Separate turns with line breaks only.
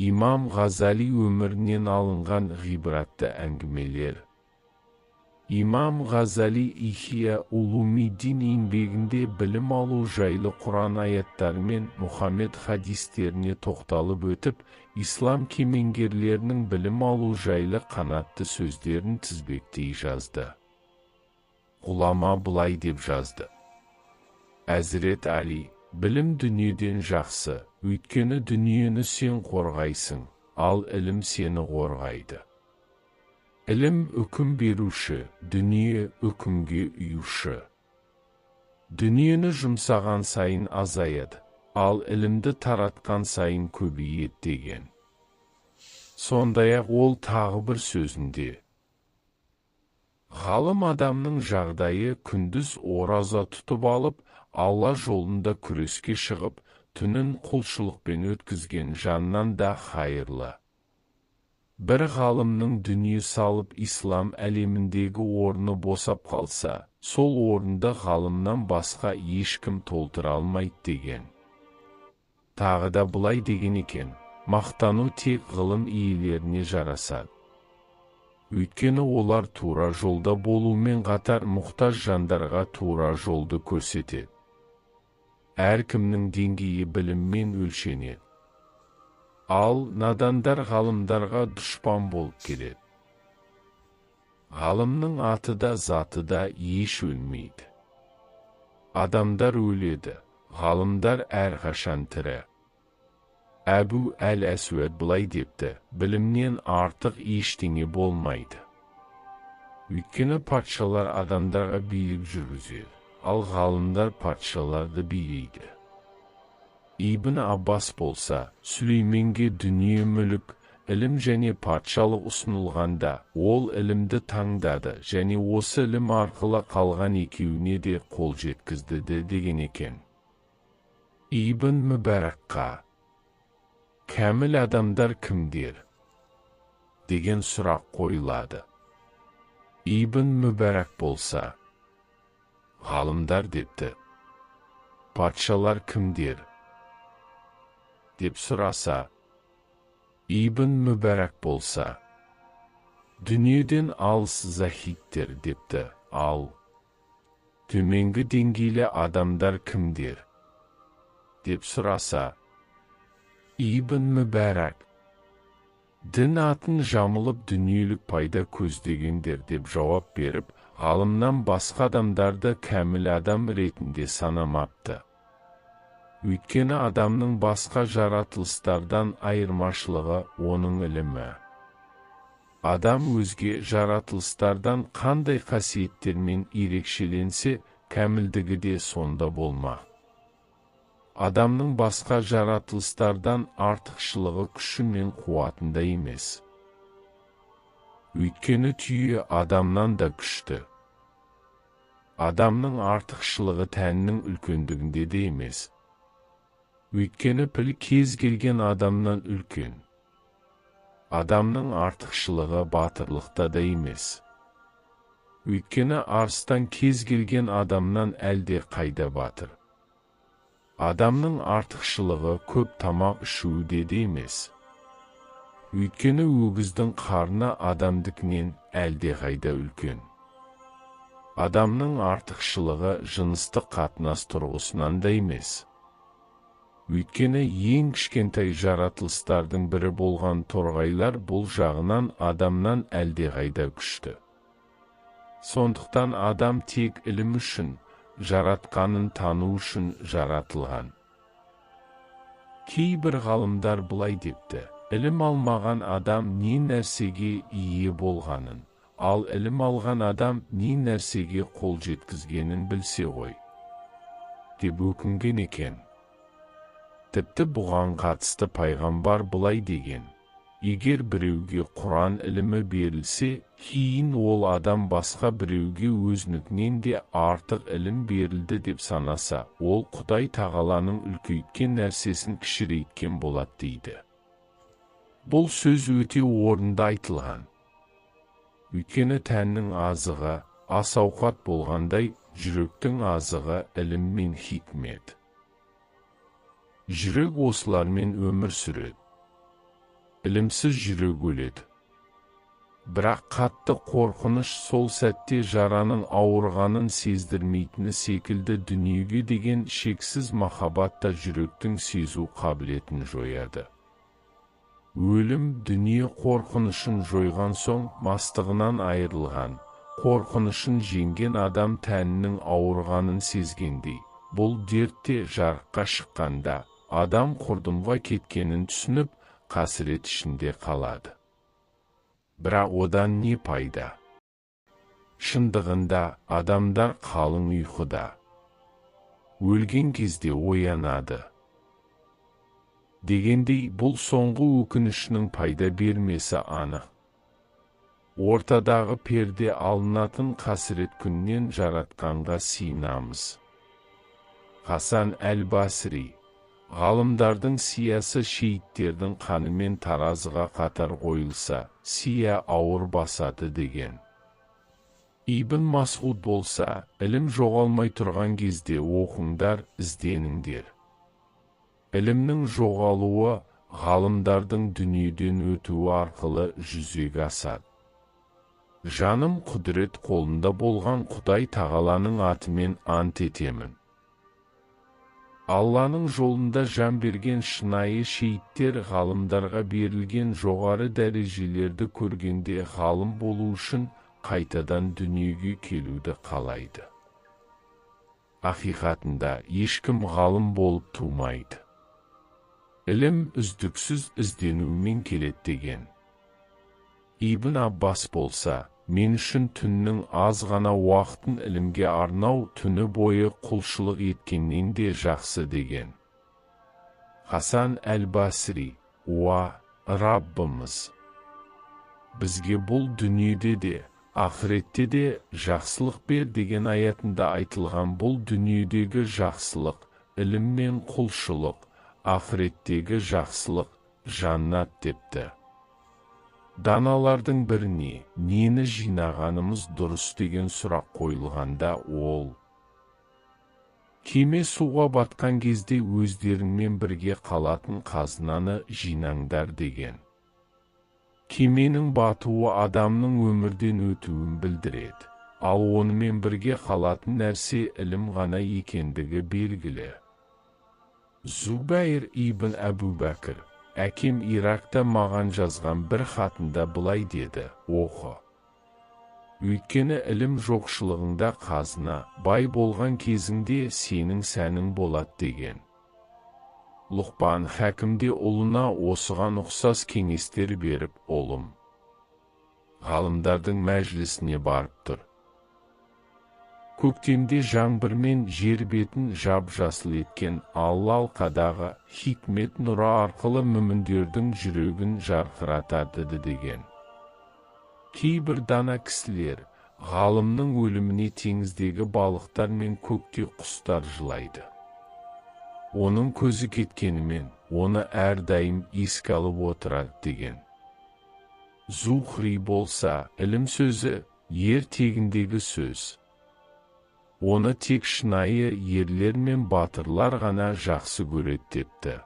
İmam Ғазали өмірінен алынған ғибратты әңгімелер. İmam Ғазали Ихия Улумиддин еңбегінде білім алу жайлы Құран аяттары мен Мұхаммед хадистеріне тоқталып өтіп, ислам кемеңгерлерінің білім алу жайлы қанатты сөздерін тізбектей жазды. Ғұлама былай деп жазды: Әзірет Али, білім дүниеден жақсы, өйткені дүниені сен қорғайсың, ал ілім сені қорғайды. Ілім үкім беруші, дүние үкімге ұйушы. Дүниені жұмсаған сайын азаяды, ал ілімді таратқан сайын көбейеді деген. Сондай-ақ ол тағы бір сөзінде: Ғалым адамның жағдайы күндіз ораза тұтып алып, Алла жолында күреске шығып, түнін құлшылықпен өткізген жаннан да хайырлы. Бір ғалымның дүние салып ислам әлеміндегі орны босап қалса, сол орынды ғалымнан басқа ешкім толтыра алмайды деген. Тағы да былай деген екен: мақтану тек ғылым иелеріне жарасады. Өйткені олар тура жолда болумен қатар мұқтаж жандарға тура жолды көрсетеді. Әркімнің деңгейі біліммен өлшенеді. Ал надандар ғалымдарға дұшпан болып келеді. Ғалымның аты да заты да еш өлмейді. Адамдар өледі, ғалымдар әрқашан тірі. Әбу әл-Әсуәд былай депті: білімнен артық ештеңе болмайды. Өйткені патшалар адамдарға билік жүргізеді, ал ғалымдар патшаларды билейді. Ибн Аббас болса, Сүлейменге дүние мүлік, ілім және патшалық ұсынылғанда, ол ілімді таңдады және осы ілім арқылы қалған екеуіне де қол жеткізді деген екен. Ибн Мүбәракқа кәміл адамдар кімдер? деген сұрақ қойылады. Ибн Мүбәрак болса, ғалымдар депті. Патшалар кімдер? деп сұраса, Ибн Мүбәрак болса, дүниеден алыс захидтер депті. Ал төменгі деңгейлі адамдар кімдер? деп сұраса, Ибн Мүбәрак дін атын жамылып дүниелік пайда көздегендер деп жауап беріп, ғалымнан басқа адамдарды кәміл адам ретінде санамапты. Өйткені адамның басқа жаратылыстардан айырмашылығы оның ілімі. Адам өзге жаратылыстардан қандай қасиеттермен ерекшеленсе, кәмілдігі де сонда болмақ. Адамның басқа жаратылыстардан артықшылығы күші мен қуатында емес. Өйткені түйе адамнан да күшті. Адамның артықшылығы тәннің үлкендігінде де емес. Өйткені піл кез келген адамнан үлкен. Адамның артықшылығы батырлықта да емес. Өйткені арыстан кез келген адамнан әлде қайда батыр. Адамның артықшылығы көп тамақ ішуде де емес. Өйткені өгіздің қарны адамдікінен әлде қайда үлкен. Адамның артықшылығы жыныстық қатынас тұрғысынан да емес. Өйткені ең кішкентай жаратылыстардың бірі болған торғайлар бұл жағынан адамнан әлдеқайда күшті. Сондықтан адам тек ілім үшін, жаратқанын тану үшін жаратылған. Кейбір ғалымдар былай депті: ілім алмаған адам не нәрсеге ие болғанын, ал ілім алған адам не нәрсеге қол жеткізгенін білсе ғой, деп өкінген екен. Тіпті бұған қатысты пайғамбар былай деген: егер біреуге Құран ілімі берілсе, кейін ол адам басқа біреуге өзінікінен де артық ілім берілді деп санаса, ол Құдай тағаланың үлкейткен нәрсесін кішірейткен болады дейді. Бұл сөз өте орынды айтылған. Өйткені тәннің азығы ас ауқат болғандай, жүректің азығы ілім мен хикмет. Жүрек осылармен өмір сүреді. Ілімсіз жүрек өледі. Бірақ қатты қорқыныш сол сәтте жараның ауырғанын сездірмейтіні секілді дүниеге деген шексіз махаббатта жүректің сезу қабілетін жояды. Өлім дүние қорқынышын жойған соң мастығынан айырылған, қорқынышын жеңген адам тәнінің ауырғанын сезгендей. Бұл дертте жарыққа шыққанда адам құрдымға кеткенін түсініп, қасірет ішінде қалады. Бірақ одан не пайда? Шындығында адамдар қалың ұйқыда. Өлген кезде оянады. Дегендей бұл соңғы өкінішінің пайда бермесі анық. Ортадағы перде алынатын қасірет күннен жаратқанға сиынамыз. Хасан әл-Басри, ғалымдардың сиясы шейіттердің қанымен таразыға қатар қойылса, сия ауыр басады деген. Ибн Масғуд болса, ілім жоғалмай тұрған кезде оқыңдар, ізденіңдер. Ілімнің жоғалуы ғалымдардың дүниеден өтуі арқылы жүзеге асады. Жаным құдірет қолында болған Құдай тағаланың атымен ант етемін. Алланың жолында жан берген шынайы шейіттер ғалымдарға берілген жоғары дәрежелерді көргенде ғалым болу үшін қайтадан дүниеге келуді қалайды. Ақиқатында ешкім ғалым болып тумайды. Ілім үздіксіз ізденумен келеді деген. Ибн Аббас болса, мен үшін түннің аз ғана уақытын ілімге арнау түні бойы құлшылық еткеннен де жақсы деген. Хасан әл-Басри, уа, Раббымыз! Бізге бұл дүниеде де, ақыретте де жақсылық бер деген аятында айтылған бұл дүниедегі жақсылық, ілім мен құлшылық, ақыреттегі жақсылық, жаннат депті. Даналардың біріне, нені жинағанымыз дұрыс деген сұрақ қойылғанда ол: кеме суға батқан кезде өздеріңмен бірге қалатын қазынаны жинаңдар деген. Кеменің батуы адамның өмірден өтуін білдіреді, ал онымен бірге қалатын нәрсе ілім ғана екендігі белгілі. Зубайр ибн Әбу Бәкір, әкем Иракта маған жазған бір хатында былай деді: оқы. Өйткені ілім жоқшылығында қазына, бай болған кезіңде сенің сәнің болады деген. Лұқпан хәкімде ұлына осыған ұқсас кеңестер беріп, олым, ғалымдардың мәжілісіне барып тұр. Көктемде жаңбырмен жер бетін жап-жасыл еткен Алла алқадағы хикмет нұры арқылы мүміндердің жүрегін жарқыратады деген. Кейбір дана кісілер ғалымның өліміне теңіздегі балықтар мен көкте құстар жылайды. Оның көзі кеткенімен, оны әрдайым еске алып отырады деген. Зухри болса, ілім сөзі ер тегіндегі сөз. Оны тек шынайы ерлер мен батырлар ғана жақсы көреді депті.